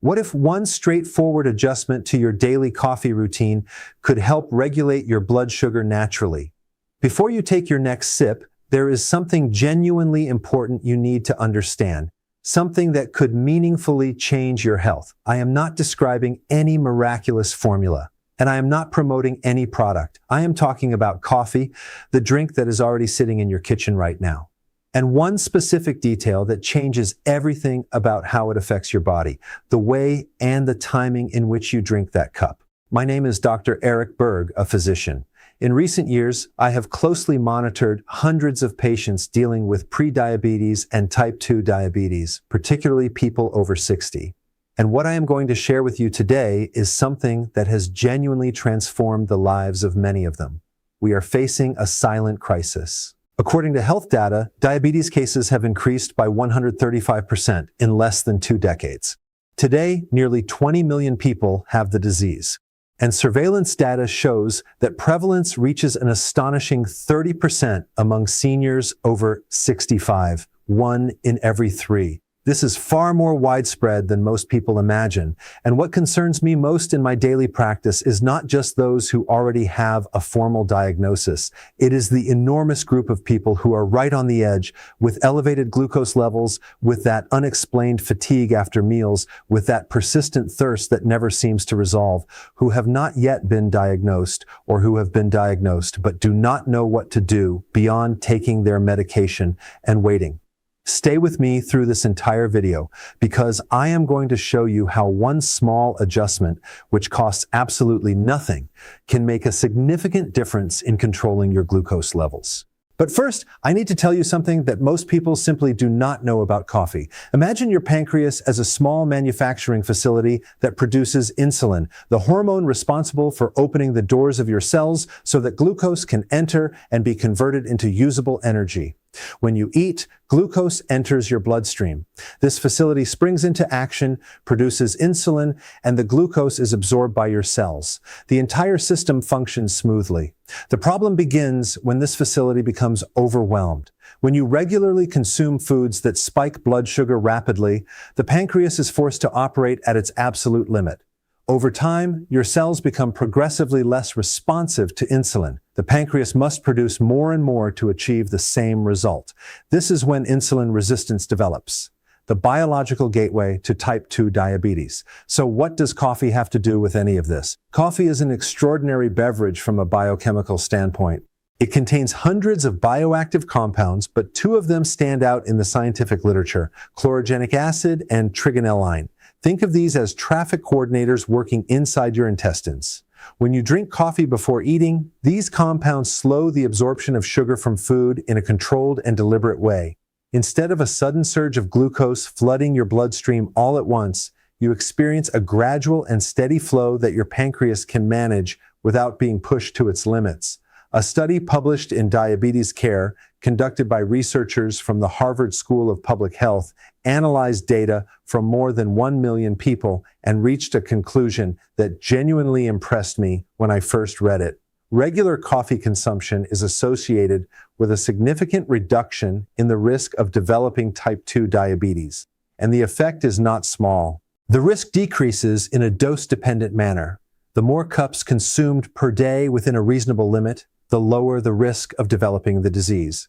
What if one straightforward adjustment to your daily coffee routine could help regulate your blood sugar naturally? Before you take your next sip, there is something genuinely important you need to understand, something that could meaningfully change your health. I am not describing any miraculous formula, and I am not promoting any product. I am talking about coffee, the drink that is already sitting in your kitchen right now. And one specific detail that changes everything about how it affects your body, the way and the timing in which you drink that cup. My name is Dr. Berg, a physician. In recent years, I have closely monitored hundreds of patients dealing with prediabetes and type 2 diabetes, particularly people over 60. And what I am going to share with you today is something that has genuinely transformed the lives of many of them. We are facing a silent crisis. According to health data, diabetes cases have increased by 135% in less than 2 decades. Today, nearly 20 million people have the disease. And surveillance data shows that prevalence reaches an astonishing 30% among seniors over 65, 1 in every 3. This is far more widespread than most people imagine. And what concerns me most in my daily practice is not just those who already have a formal diagnosis. It is the enormous group of people who are right on the edge with elevated glucose levels, with that unexplained fatigue after meals, with that persistent thirst that never seems to resolve, who have not yet been diagnosed or who have been diagnosed but do not know what to do beyond taking their medication and waiting. Stay with me through this entire video because I am going to show you how one small adjustment, which costs absolutely nothing, can make a significant difference in controlling your glucose levels. But first, I need to tell you something that most people simply do not know about coffee. Imagine your pancreas as a small manufacturing facility that produces insulin, the hormone responsible for opening the doors of your cells so that glucose can enter and be converted into usable energy. When you eat, glucose enters your bloodstream. This facility springs into action, produces insulin, and the glucose is absorbed by your cells. The entire system functions smoothly. The problem begins when this facility becomes overwhelmed. When you regularly consume foods that spike blood sugar rapidly, the pancreas is forced to operate at its absolute limit. Over time, your cells become progressively less responsive to insulin. The pancreas must produce more and more to achieve the same result. This is when insulin resistance develops, the biological gateway to type 2 diabetes. So what does coffee have to do with any of this? Coffee is an extraordinary beverage from a biochemical standpoint. It contains hundreds of bioactive compounds, but 2 of them stand out in the scientific literature: chlorogenic acid and trigonelline. Think of these as traffic coordinators working inside your intestines. When you drink coffee before eating, these compounds slow the absorption of sugar from food in a controlled and deliberate way. Instead of a sudden surge of glucose flooding your bloodstream all at once, you experience a gradual and steady flow that your pancreas can manage without being pushed to its limits. A study published in Diabetes Care, conducted by researchers from the Harvard School of Public Health, analyzed data from more than 1 million people and reached a conclusion that genuinely impressed me when I first read it. Regular coffee consumption is associated with a significant reduction in the risk of developing type 2 diabetes, and the effect is not small. The risk decreases in a dose-dependent manner. The more cups consumed per day within a reasonable limit, the lower the risk of developing the disease.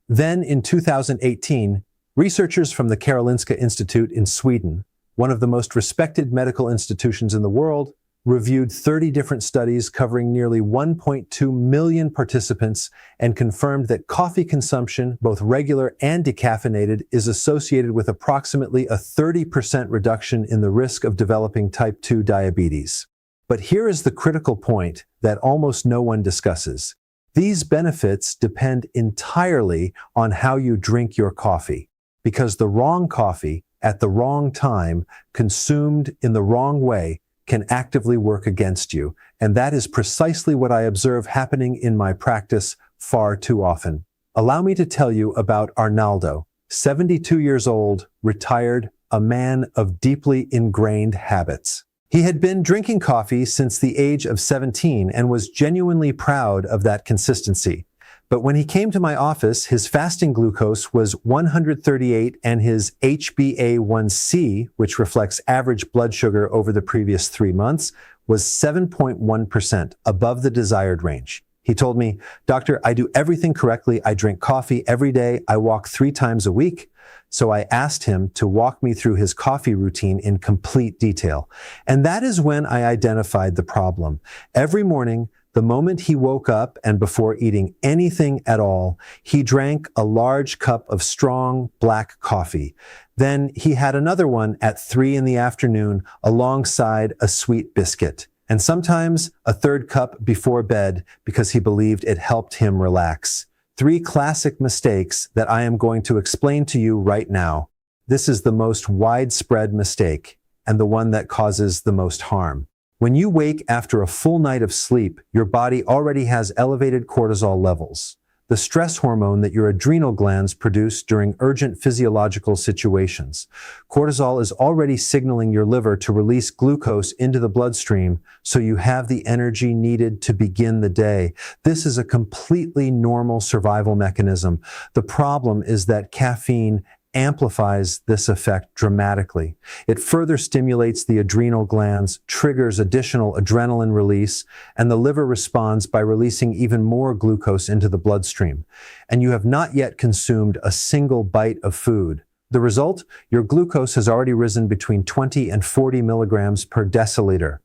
Then, in 2018, researchers from the Karolinska Institute in Sweden, one of the most respected medical institutions in the world, reviewed 30 different studies covering nearly 1.2 million participants and confirmed that coffee consumption, both regular and decaffeinated, is associated with approximately a 30% reduction in the risk of developing type 2 diabetes. But here is the critical point that almost no one discusses. These benefits depend entirely on how you drink your coffee, because the wrong coffee at the wrong time, consumed in the wrong way, can actively work against you. And that is precisely what I observe happening in my practice far too often. Allow me to tell you about Arnaldo, 72 years old, retired, a man of deeply ingrained habits. He had been drinking coffee since the age of 17 and was genuinely proud of that consistency. But when he came to my office, his fasting glucose was 138 and his HbA1c, which reflects average blood sugar over the previous 3 months, was 7.1% above the desired range. He told me, "Doctor, I do everything correctly. I drink coffee every day. I walk 3 times a week." So I asked him to walk me through his coffee routine in complete detail. And that is when I identified the problem. Every morning, the moment he woke up and before eating anything at all, he drank a large cup of strong black coffee. Then he had another one at 3 in the afternoon alongside a sweet biscuit. And sometimes a third cup before bed because he believed it helped him relax. 3 classic mistakes that I am going to explain to you right now. This is the most widespread mistake and the one that causes the most harm. When you wake after a full night of sleep, your body already has elevated cortisol levels, the stress hormone that your adrenal glands produce during urgent physiological situations. Cortisol is already signaling your liver to release glucose into the bloodstream so you have the energy needed to begin the day. This is a completely normal survival mechanism. The problem is that caffeine amplifies this effect dramatically. It further stimulates the adrenal glands, triggers additional adrenaline release, and the liver responds by releasing even more glucose into the bloodstream. And you have not yet consumed a single bite of food. The result? Your glucose has already risen between 20 and 40 milligrams per deciliter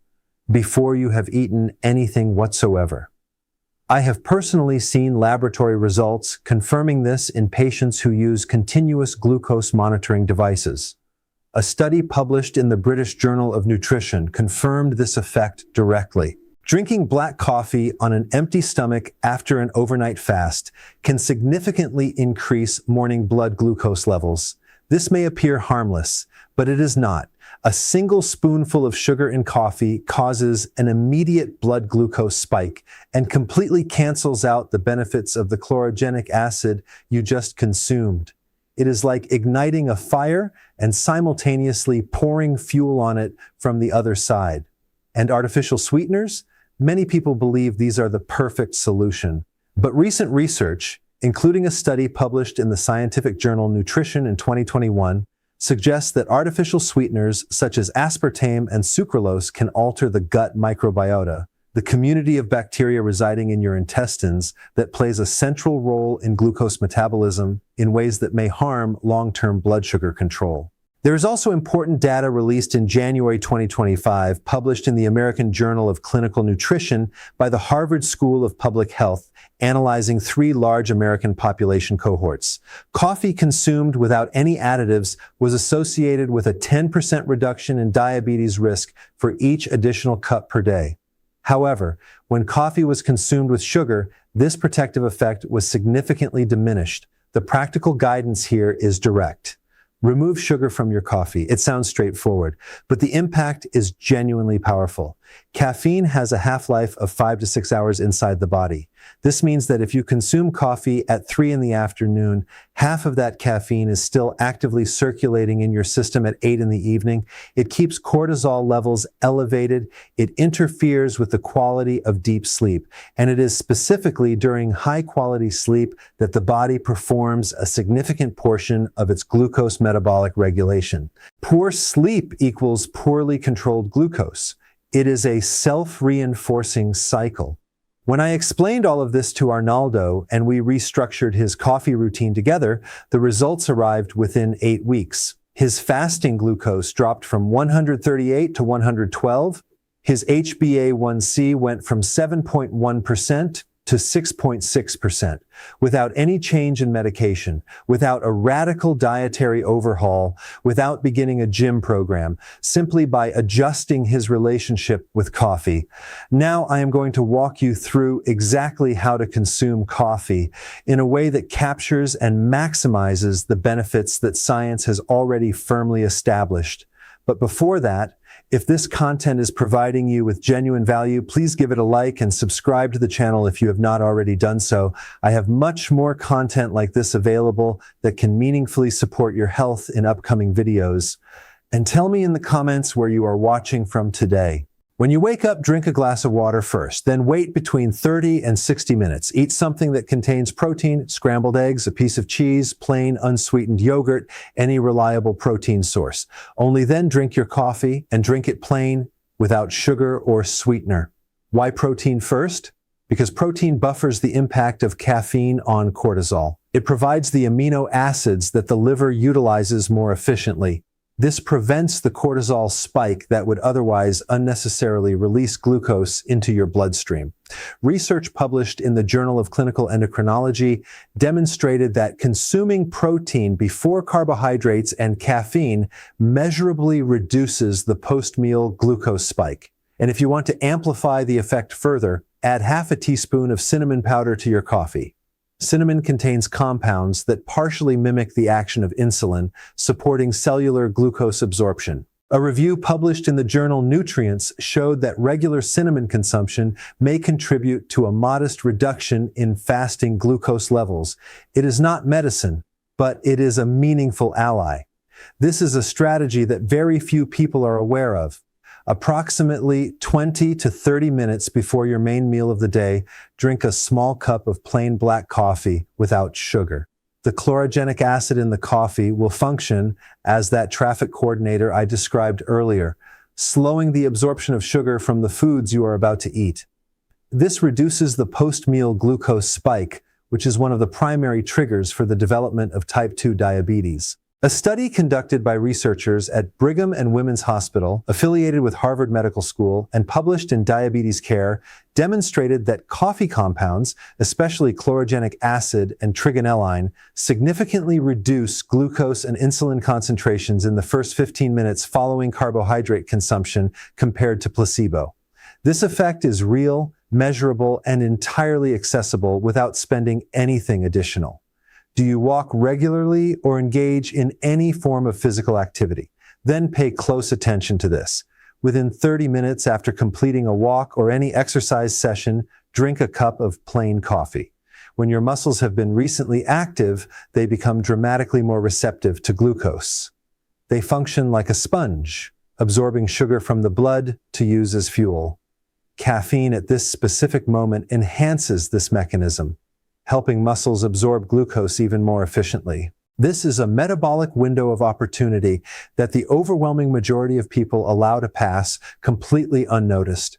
before you have eaten anything whatsoever. I have personally seen laboratory results confirming this in patients who use continuous glucose monitoring devices. A study published in the British Journal of Nutrition confirmed this effect directly. Drinking black coffee on an empty stomach after an overnight fast can significantly increase morning blood glucose levels. This may appear harmless, but it is not. A single spoonful of sugar in coffee causes an immediate blood glucose spike and completely cancels out the benefits of the chlorogenic acid you just consumed. It is like igniting a fire and simultaneously pouring fuel on it from the other side. And artificial sweeteners? Many people believe these are the perfect solution. But recent research, including a study published in the scientific journal Nutrition in 2021, suggests that artificial sweeteners such as aspartame and sucralose can alter the gut microbiota, the community of bacteria residing in your intestines that plays a central role in glucose metabolism in ways that may harm long-term blood sugar control. There is also important data released in January 2025, published in the American Journal of Clinical Nutrition by the Harvard School of Public Health, analyzing 3 large American population cohorts. Coffee consumed without any additives was associated with a 10% reduction in diabetes risk for each additional cup per day. However, when coffee was consumed with sugar, this protective effect was significantly diminished. The practical guidance here is direct. Remove sugar from your coffee. It sounds straightforward, but the impact is genuinely powerful. Caffeine has a half-life of 5 to 6 hours inside the body. This means that if you consume coffee at 3 in the afternoon, half of that caffeine is still actively circulating in your system at 8 in the evening. It keeps cortisol levels elevated. It interferes with the quality of deep sleep. And it is specifically during high-quality sleep that the body performs a significant portion of its glucose metabolic regulation. Poor sleep equals poorly controlled glucose. It is a self-reinforcing cycle. When I explained all of this to Arnaldo and we restructured his coffee routine together, the results arrived within 8 weeks. His fasting glucose dropped from 138 to 112. His HbA1c went from 7.1% to 6.6%, without any change in medication, without a radical dietary overhaul, without beginning a gym program, simply by adjusting his relationship with coffee. Now I am going to walk you through exactly how to consume coffee in a way that captures and maximizes the benefits that science has already firmly established. But before that, if this content is providing you with genuine value, please give it a like and subscribe to the channel if you have not already done so. I have much more content like this available that can meaningfully support your health in upcoming videos. And tell me in the comments where you are watching from today. When you wake up, drink a glass of water first, then wait between 30 and 60 minutes. Eat something that contains protein, scrambled eggs, a piece of cheese, plain unsweetened yogurt, any reliable protein source. Only then drink your coffee, and drink it plain, without sugar or sweetener. Why protein first? Because protein buffers the impact of caffeine on cortisol. It provides the amino acids that the liver utilizes more efficiently. This prevents the cortisol spike that would otherwise unnecessarily release glucose into your bloodstream. Research published in the Journal of Clinical Endocrinology demonstrated that consuming protein before carbohydrates and caffeine measurably reduces the post-meal glucose spike. And if you want to amplify the effect further, add half a teaspoon of cinnamon powder to your coffee. Cinnamon contains compounds that partially mimic the action of insulin, supporting cellular glucose absorption. A review published in the journal Nutrients showed that regular cinnamon consumption may contribute to a modest reduction in fasting glucose levels. It is not medicine, but it is a meaningful ally. This is a strategy that very few people are aware of. Approximately 20 to 30 minutes before your main meal of the day, drink a small cup of plain black coffee without sugar. The chlorogenic acid in the coffee will function as that traffic coordinator I described earlier, slowing the absorption of sugar from the foods you are about to eat. This reduces the post-meal glucose spike, which is one of the primary triggers for the development of type 2 diabetes. A study conducted by researchers at Brigham and Women's Hospital, affiliated with Harvard Medical School, and published in Diabetes Care, demonstrated that coffee compounds, especially chlorogenic acid and trigonelline, significantly reduce glucose and insulin concentrations in the first 15 minutes following carbohydrate consumption compared to placebo. This effect is real, measurable, and entirely accessible without spending anything additional. Do you walk regularly or engage in any form of physical activity? Then pay close attention to this. Within 30 minutes after completing a walk or any exercise session, drink a cup of plain coffee. When your muscles have been recently active, they become dramatically more receptive to glucose. They function like a sponge, absorbing sugar from the blood to use as fuel. Caffeine at this specific moment enhances this mechanism, helping muscles absorb glucose even more efficiently. This is a metabolic window of opportunity that the overwhelming majority of people allow to pass completely unnoticed.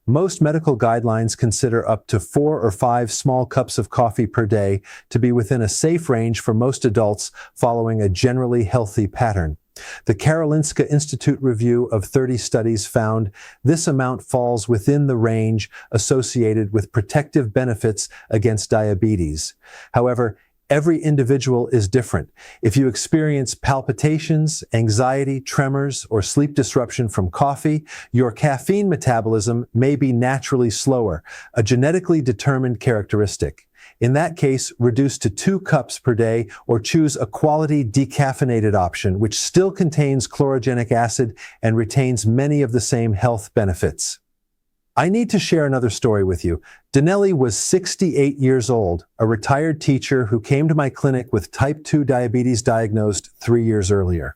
Most medical guidelines consider up to 4 or 5 small cups of coffee per day to be within a safe range for most adults following a generally healthy pattern. The Karolinska Institute review of 30 studies found this amount falls within the range associated with protective benefits against diabetes. However, every individual is different. If you experience palpitations, anxiety, tremors, or sleep disruption from coffee, your caffeine metabolism may be naturally slower, a genetically determined characteristic. In that case, reduce to 2 cups per day or choose a quality decaffeinated option which still contains chlorogenic acid and retains many of the same health benefits. I need to share another story with you. Danelli was 68 years old, a retired teacher who came to my clinic with type 2 diabetes diagnosed 3 years earlier.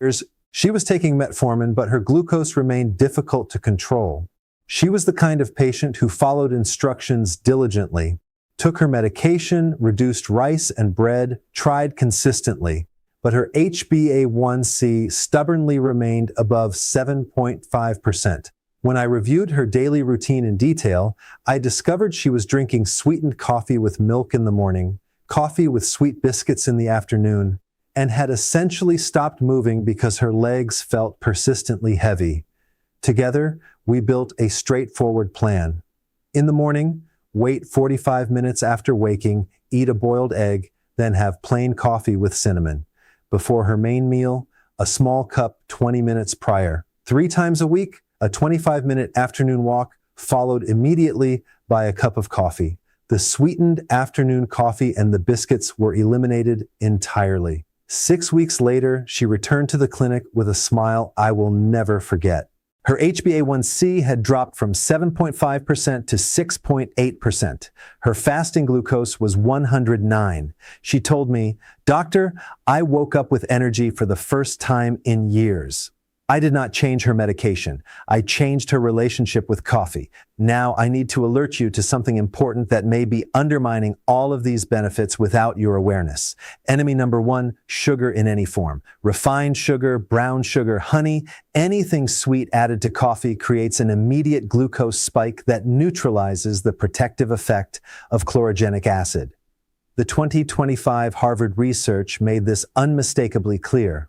She was taking metformin, but her glucose remained difficult to control. She was the kind of patient who followed instructions diligently, took her medication, reduced rice and bread, tried consistently, but her HbA1c stubbornly remained above 7.5%. When I reviewed her daily routine in detail, I discovered she was drinking sweetened coffee with milk in the morning, coffee with sweet biscuits in the afternoon, and had essentially stopped moving because her legs felt persistently heavy. Together, we built a straightforward plan. In the morning, wait 45 minutes after waking, eat a boiled egg, then have plain coffee with cinnamon. Before her main meal, a small cup 20 minutes prior. 3 times a week, a 25-minute afternoon walk, followed immediately by a cup of coffee. The sweetened afternoon coffee and the biscuits were eliminated entirely. 6 weeks later, she returned to the clinic with a smile I will never forget. Her HbA1c had dropped from 7.5% to 6.8%. Her fasting glucose was 109. She told me, "Doctor, I woke up with energy for the first time in years." I did not change her medication. I changed her relationship with coffee. Now I need to alert you to something important that may be undermining all of these benefits without your awareness. Enemy number one, sugar in any form. Refined sugar, brown sugar, honey, anything sweet added to coffee creates an immediate glucose spike that neutralizes the protective effect of chlorogenic acid. The 2025 Harvard research made this unmistakably clear.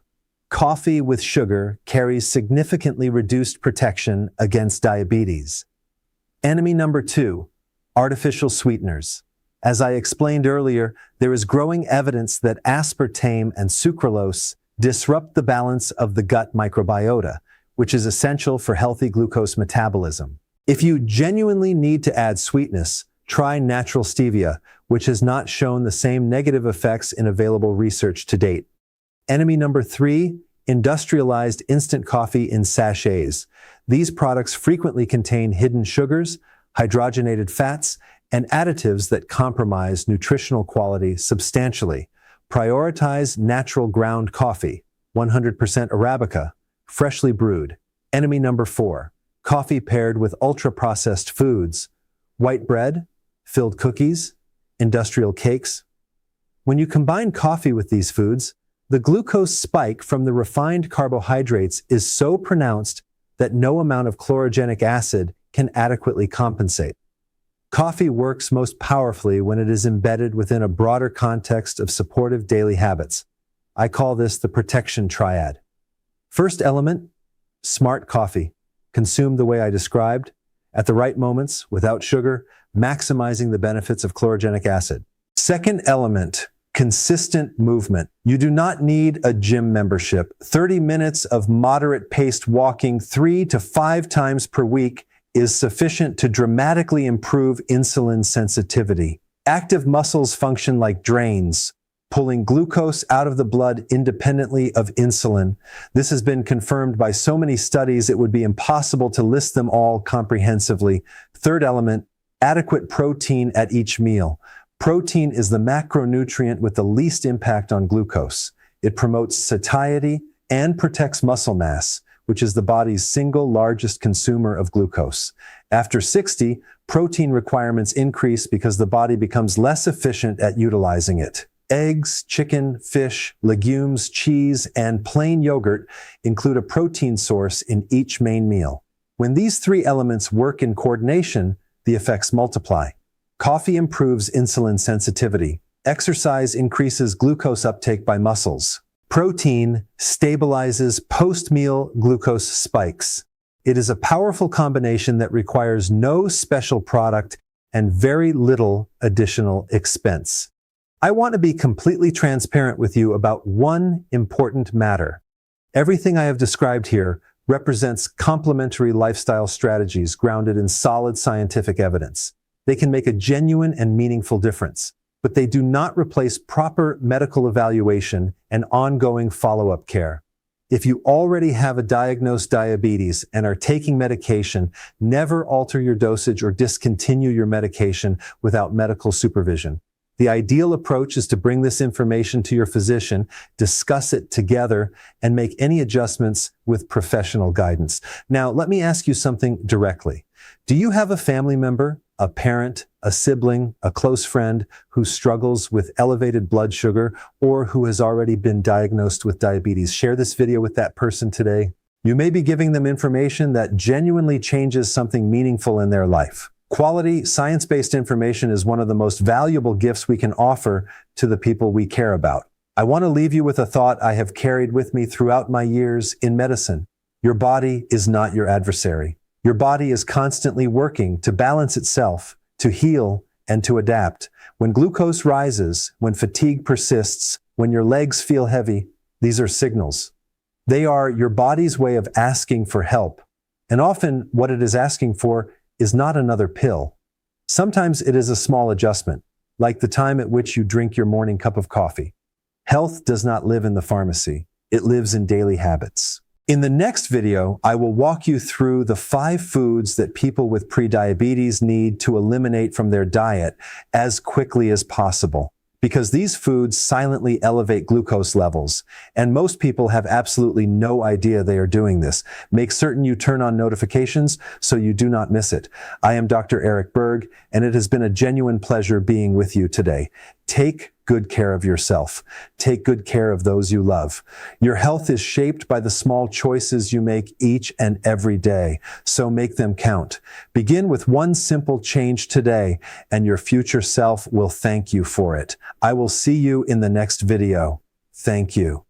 Coffee with sugar carries significantly reduced protection against diabetes. Enemy number two, artificial sweeteners. As I explained earlier, there is growing evidence that aspartame and sucralose disrupt the balance of the gut microbiota, which is essential for healthy glucose metabolism. If you genuinely need to add sweetness, try natural stevia, which has not shown the same negative effects in available research to date. Enemy number three, industrialized instant coffee in sachets. These products frequently contain hidden sugars, hydrogenated fats, and additives that compromise nutritional quality substantially. Prioritize natural ground coffee, 100% Arabica, freshly brewed. Enemy number four, coffee paired with ultra-processed foods, white bread, filled cookies, industrial cakes. When you combine coffee with these foods, the glucose spike from the refined carbohydrates is so pronounced that no amount of chlorogenic acid can adequately compensate. Coffee works most powerfully when it is embedded within a broader context of supportive daily habits. I call this the protection triad. First element, smart coffee. Consume the way I described, at the right moments, without sugar, maximizing the benefits of chlorogenic acid. Second element, consistent movement. You do not need a gym membership. 30 minutes of moderate-paced walking 3 to 5 times per week is sufficient to dramatically improve insulin sensitivity. Active muscles function like drains, pulling glucose out of the blood independently of insulin. This has been confirmed by so many studies it would be impossible to list them all comprehensively. Third element, adequate protein at each meal. Protein is the macronutrient with the least impact on glucose. It promotes satiety and protects muscle mass, which is the body's single largest consumer of glucose. After 60, protein requirements increase because the body becomes less efficient at utilizing it. Eggs, chicken, fish, legumes, cheese, and plain yogurt include a protein source in each main meal. When these three elements work in coordination, the effects multiply. Coffee improves insulin sensitivity. Exercise increases glucose uptake by muscles. Protein stabilizes post-meal glucose spikes. It is a powerful combination that requires no special product and very little additional expense. I want to be completely transparent with you about one important matter. Everything I have described here represents complementary lifestyle strategies grounded in solid scientific evidence. They can make a genuine and meaningful difference, but they do not replace proper medical evaluation and ongoing follow-up care. If you already have a diagnosed diabetes and are taking medication, never alter your dosage or discontinue your medication without medical supervision. The ideal approach is to bring this information to your physician, discuss it together, and make any adjustments with professional guidance. Now, let me ask you something directly. Do you have a family member, a parent, a sibling, a close friend who struggles with elevated blood sugar or who has already been diagnosed with diabetes? Share this video with that person today. You may be giving them information that genuinely changes something meaningful in their life. Quality, science-based information is one of the most valuable gifts we can offer to the people we care about. I want to leave you with a thought I have carried with me throughout my years in medicine. Your body is not your adversary. Your body is constantly working to balance itself, to heal, and to adapt. When glucose rises, when fatigue persists, when your legs feel heavy, these are signals. They are your body's way of asking for help. And often what it is asking for is not another pill. Sometimes it is a small adjustment, like the time at which you drink your morning cup of coffee. Health does not live in the pharmacy. It lives in daily habits. In the next video, I will walk you through the 5 foods that people with prediabetes need to eliminate from their diet as quickly as possible. because these foods silently elevate glucose levels, and most people have absolutely no idea they are doing this. Make certain you turn on notifications so you do not miss it. I am Dr. Eric Berg, and it has been a genuine pleasure being with you today. Take good care of yourself. Take good care of those you love. Your health is shaped by the small choices you make each and every day, so make them count. Begin with one simple change today, and your future self will thank you for it. I will see you in the next video. Thank you.